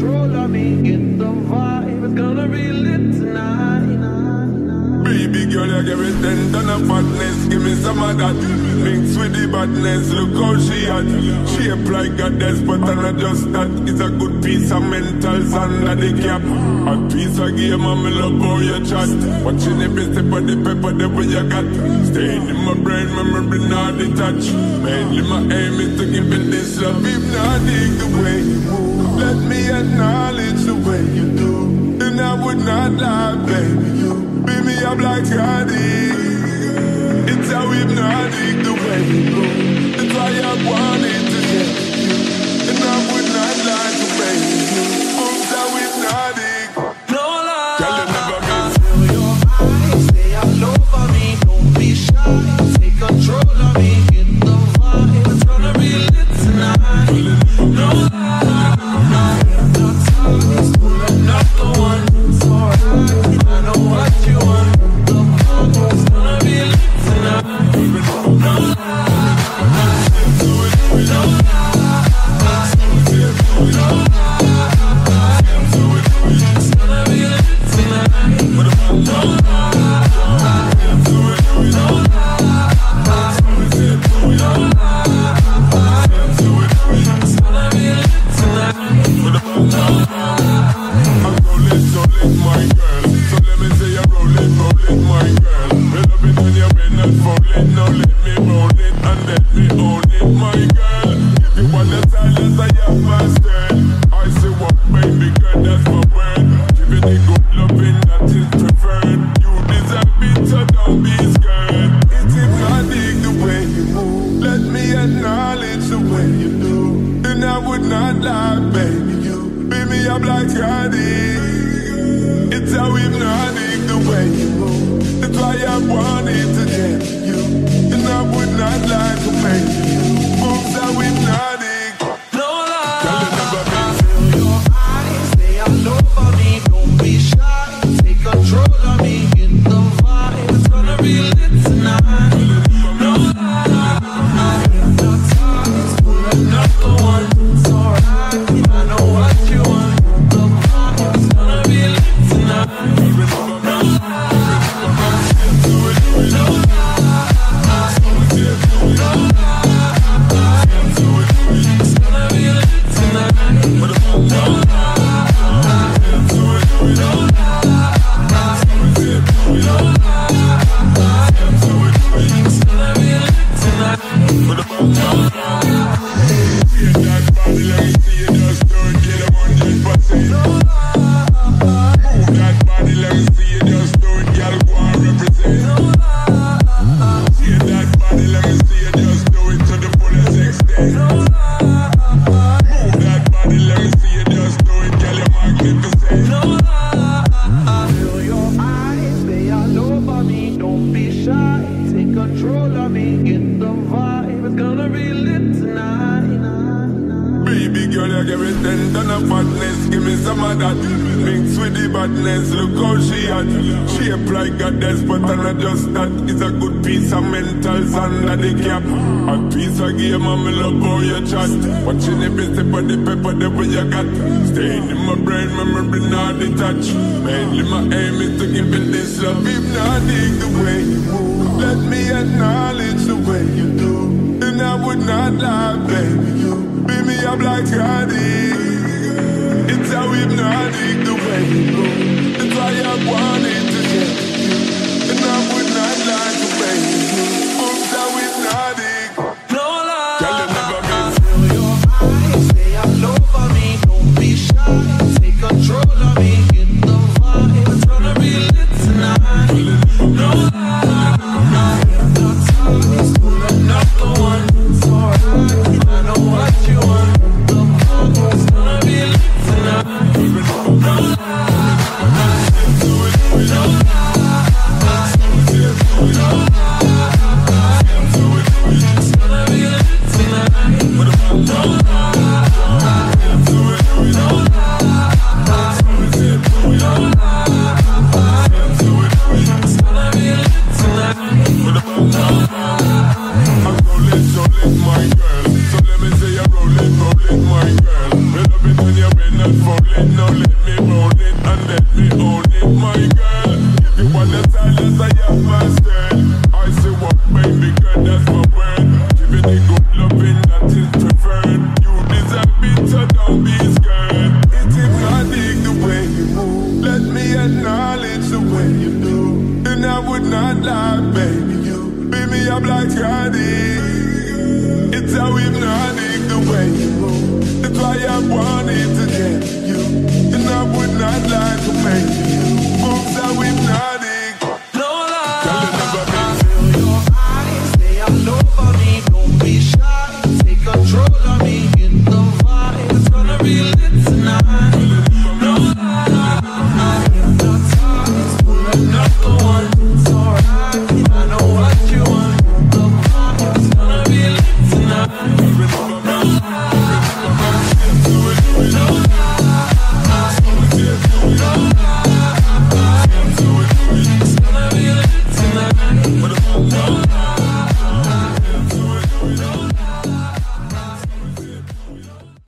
control of me, get the vibe, it's gonna be lit tonight. Baby girl, you give me 10 ton of fatness, give me some of that. Mix with the badness, look how she had. Shape like a despot and not just that. It's a good piece of mentals under the cap. A piece of game and me love how you chat. Watching every step of the pepper, the way you got. Staying in my brain, memory not detached. Mainly my aim is to give it this love. If not dig the way you move, let me acknowledge the way you do. Then I would not lie, baby, you beat me up like Cardi. It's how hypnotic the way you move. That's why I wanted to get you. And I would not lie to baby you. It's how hypnotic. No lie. Tell you never been. Feel your eyes, stay all over me. Don't be shy, take control of me. Get the vibe, it's gonna be lit tonight. No lie. Hypnotized, pulling up the one. It's alright, I know what you want. The vibe, it's gonna be lit tonight. No lie. No lie. No lie. It's gonna be lit tonight. No lie. No lie. No lie. It's gonna be lit tonight. I'm rolling, my girl. So let me say I'm rolling, my girl. Well, I've been on your bed, not falling. Now let me roll it and let me own it, my girl. If you want the silence, I have my stand. I say what, baby girl, that's my word. Give it the good loving that is preferred. You deserve it, so don't be scared. It's hypnotic the way you move. Let me acknowledge the way you do. Then I would not lie, baby, you beat me up like Cardi. It's how hypnotic the way you move. That's why I wanted to get you. And I would not lie to make you. Moves how hypnotic. No lie. Tell you never been. Feel your eyes, stay all over me. Don't be shy, take control of me. Get the vibe, it's gonna be lit tonight. No lie. Hypnotized, pulling up the one. It's alright, I know what you want. The vibe, it's gonna be lit tonight. No lie. No lie. It's gonna be lit tonight. No lie. No It's gonna be lit tonight. See that body, let me see you just do it, get 100%. Move that body, let me see you just do it, gotta go and represent. See that body, let me see you just do it to the fullest extent. Move that body, let me see you just do it, girl, you're magnificent. Feel your eyes, stay all over me. Don't be shy, take control of me. Get the vibe, it's gonna be lit tonight. Baby girl, you give me 10 ton of fatness, give me some of that. Mix with the badness, look how she had. Shape like a despot and not just that. It's a good piece of mentals under the cap. A piece of game and me love how you chat. Watching every step of the pepper, the way you got. Staying in my brain, memory not detached. Mainly my aim is to give it this love. If not dig the way you move, let me acknowledge the way you do. Then I would not lie, baby, you beat me up like Cardi. It's how hypnotic the way you move. That's why I wanted to get you. And I would not lie to baby you. It's how hypnotic. No lie. Tell you never been. Feel your eyes, stay all over me. Don't be shy, take control of me. Get the vibe, it's gonna be lit tonight. No lie. Hypnotized, pulling up the one. It's alright, I know what you want. The vibe, it's gonna be lit tonight. No lie. it's how hypnotic the way you move. That's why I wanted to get you, and I would not like to make you. Moves how hypnotic.